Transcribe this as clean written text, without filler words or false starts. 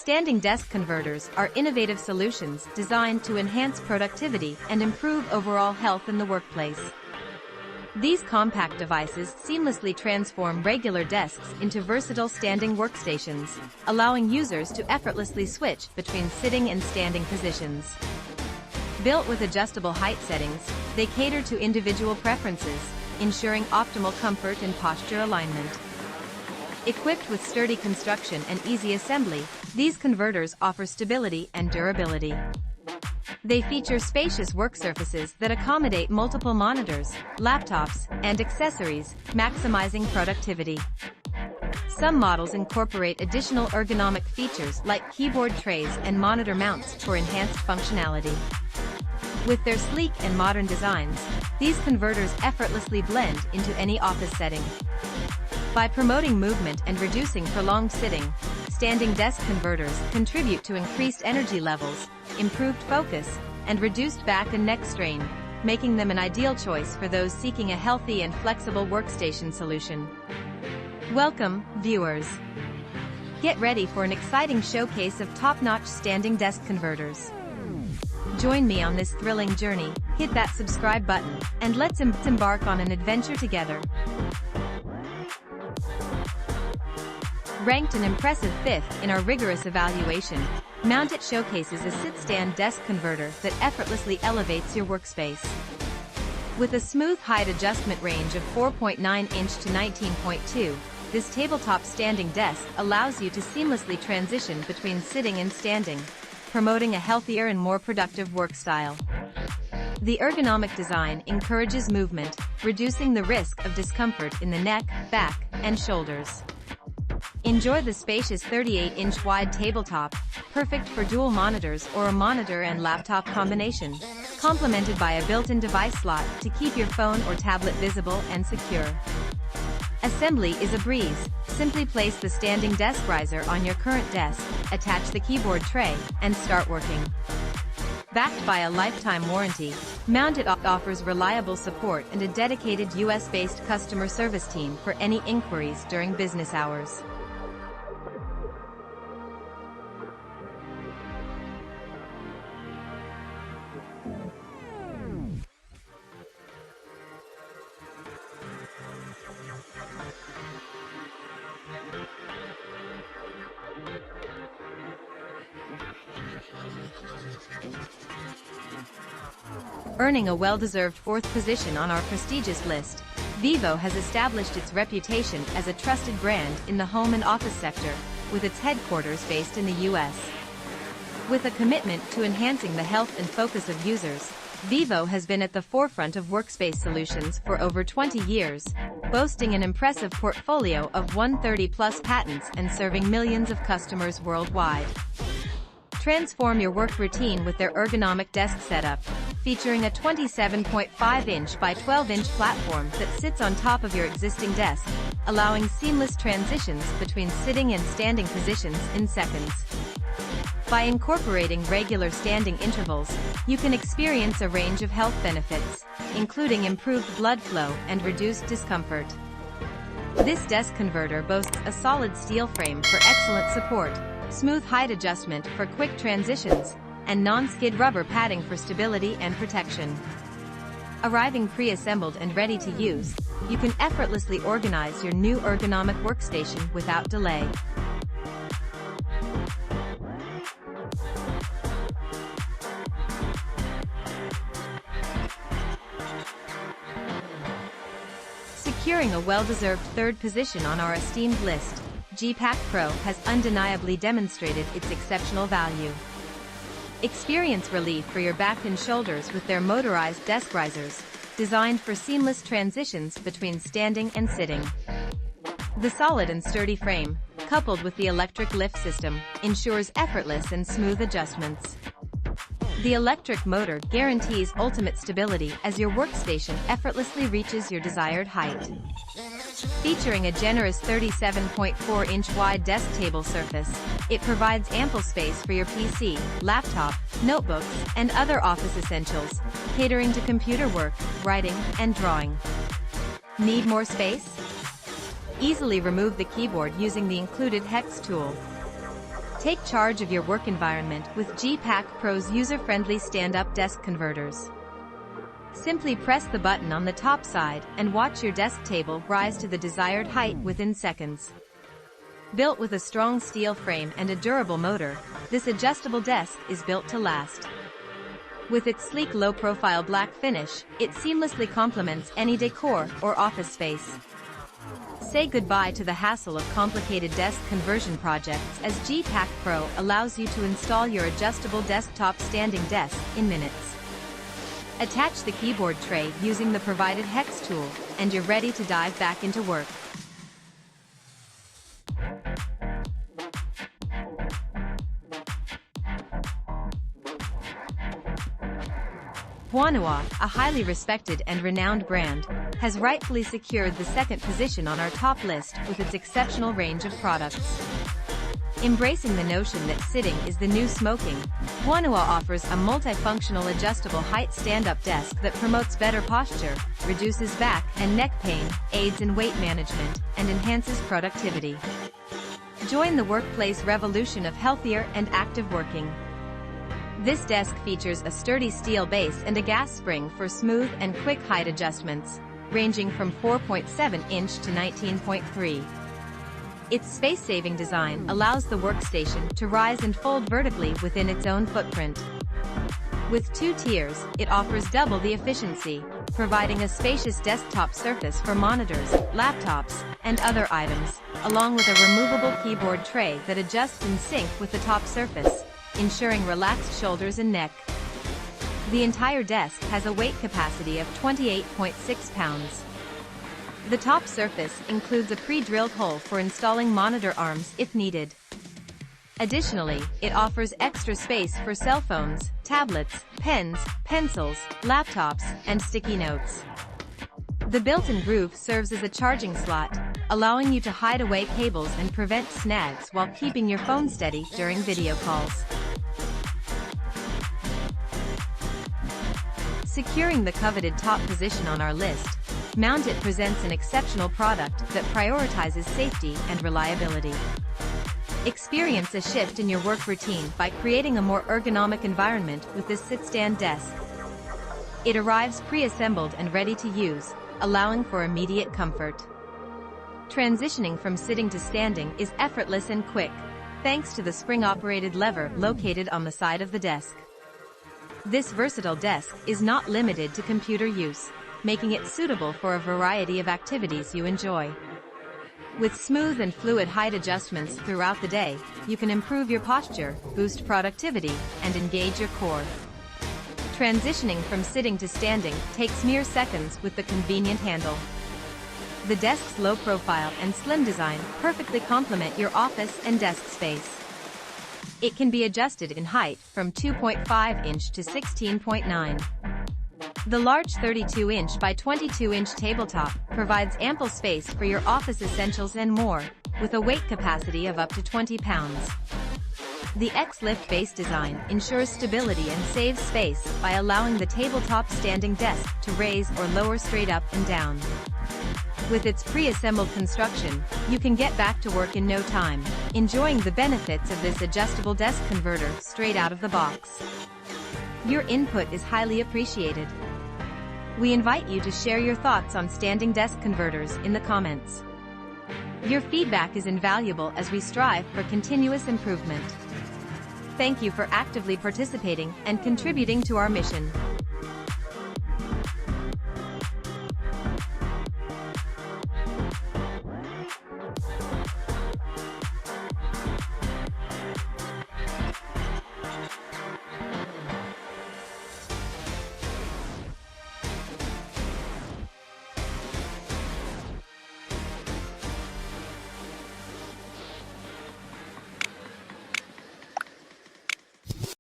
Standing desk converters are innovative solutions designed to enhance productivity and improve overall health in the workplace. These compact devices seamlessly transform regular desks into versatile standing workstations, allowing users to effortlessly switch between sitting and standing positions. Built with adjustable height settings, they cater to individual preferences, ensuring optimal comfort and posture alignment. Equipped with sturdy construction and easy assembly, these converters offer stability and durability. They feature spacious work surfaces that accommodate multiple monitors, laptops, and accessories, maximizing productivity. Some models incorporate additional ergonomic features like keyboard trays and monitor mounts for enhanced functionality. With their sleek and modern designs, these converters effortlessly blend into any office setting. By promoting movement and reducing prolonged sitting, standing desk converters contribute to increased energy levels, improved focus, and reduced back and neck strain, making them an ideal choice for those seeking a healthy and flexible workstation solution. Welcome, viewers. Get ready for an exciting showcase of top-notch standing desk converters. Join me on this thrilling journey, hit that subscribe button, and let's embark on an adventure together. Ranked an impressive 5th in our rigorous evaluation, Mount.it showcases a sit-stand desk converter that effortlessly elevates your workspace. With a smooth height adjustment range of 4.9 inch to 19.2, this tabletop standing desk allows you to seamlessly transition between sitting and standing, promoting a healthier and more productive work style. The ergonomic design encourages movement, reducing the risk of discomfort in the neck, back, and shoulders. Enjoy the spacious 38-inch wide tabletop, perfect for dual monitors or a monitor and laptop combination, complemented by a built-in device slot to keep your phone or tablet visible and secure. Assembly is a breeze. Simply place the standing desk riser on your current desk, attach the keyboard tray, and start working. Backed by a lifetime warranty, Mount.it offers reliable support and a dedicated US-based customer service team for any inquiries during business hours. Earning a well-deserved 4th position on our prestigious list, VIVO has established its reputation as a trusted brand in the home and office sector, with its headquarters based in the US. With a commitment to enhancing the health and focus of users, VIVO has been at the forefront of workspace solutions for over 20 years, boasting an impressive portfolio of 130+ patents and serving millions of customers worldwide. Transform your work routine with their ergonomic desk setup, featuring a 27.5-inch by 12-inch platform that sits on top of your existing desk, allowing seamless transitions between sitting and standing positions in seconds. By incorporating regular standing intervals, you can experience a range of health benefits, including improved blood flow and reduced discomfort. This desk converter boasts a solid steel frame for excellent support, smooth height adjustment for quick transitions, and non-skid rubber padding for stability and protection. Arriving pre-assembled and ready to use, you can effortlessly organize your new ergonomic workstation without delay. Securing a well-deserved 3rd position on our esteemed list, G-Pack Pro has undeniably demonstrated its exceptional value. Experience relief for your back and shoulders with their motorized desk risers, designed for seamless transitions between standing and sitting. The solid and sturdy frame, coupled with the electric lift system, ensures effortless and smooth adjustments. The electric motor guarantees ultimate stability as your workstation effortlessly reaches your desired height. Featuring a generous 37.4-inch wide desk table surface, it provides ample space for your PC, laptop, notebooks, and other office essentials, catering to computer work, writing, and drawing. Need more space? Easily remove the keyboard using the included hex tool. Take charge of your work environment with G-Pack Pro's user-friendly stand-up desk converters. Simply press the button on the top side and watch your desk table rise to the desired height within seconds. Built with a strong steel frame and a durable motor, this adjustable desk is built to last. With its sleek low-profile black finish, it seamlessly complements any decor or office space. Say goodbye to the hassle of complicated desk conversion projects as G-Pack Pro allows you to install your adjustable desktop standing desk in minutes. Attach the keyboard tray using the provided hex tool, and you're ready to dive back into work. HUANUO, a highly respected and renowned brand, has rightfully secured the second position on our top list with its exceptional range of products. Embracing the notion that sitting is the new smoking, HUANUO offers a multifunctional adjustable height stand-up desk that promotes better posture, reduces back and neck pain, aids in weight management, and enhances productivity. Join the workplace revolution of healthier and active working. This desk features a sturdy steel base and a gas spring for smooth and quick height adjustments, ranging from 4.7 inch to 19.3. Its space-saving design allows the workstation to rise and fold vertically within its own footprint. With 2 tiers, it offers double the efficiency, providing a spacious desktop surface for monitors, laptops, and other items, along with a removable keyboard tray that adjusts in sync with the top surface, ensuring relaxed shoulders and neck. The entire desk has a weight capacity of 28.6 pounds. The top surface includes a pre-drilled hole for installing monitor arms if needed. Additionally, it offers extra space for cell phones, tablets, pens, pencils, laptops, and sticky notes. The built-in groove serves as a charging slot, allowing you to hide away cables and prevent snags while keeping your phone steady during video calls. Securing the coveted top position on our list, Mount It presents an exceptional product that prioritizes safety and reliability. Experience a shift in your work routine by creating a more ergonomic environment with this sit-stand desk. It arrives pre-assembled and ready to use, allowing for immediate comfort. Transitioning from sitting to standing is effortless and quick, thanks to the spring-operated lever located on the side of the desk. This versatile desk is not limited to computer use, making it suitable for a variety of activities you enjoy. With smooth and fluid height adjustments throughout the day, you can improve your posture, boost productivity, and engage your core. Transitioning from sitting to standing takes mere seconds with the convenient handle. The desk's low profile and slim design perfectly complement your office and desk space. It can be adjusted in height from 2.5 inch to 16.9. The large 32-inch by 22-inch tabletop provides ample space for your office essentials and more, with a weight capacity of up to 20 pounds. The X-Lift base design ensures stability and saves space by allowing the tabletop standing desk to raise or lower straight up and down. With its pre-assembled construction, you can get back to work in no time, enjoying the benefits of this adjustable desk converter straight out of the box. Your input is highly appreciated. We invite you to share your thoughts on standing desk converters in the comments. Your feedback is invaluable as we strive for continuous improvement. Thank you for actively participating and contributing to our mission.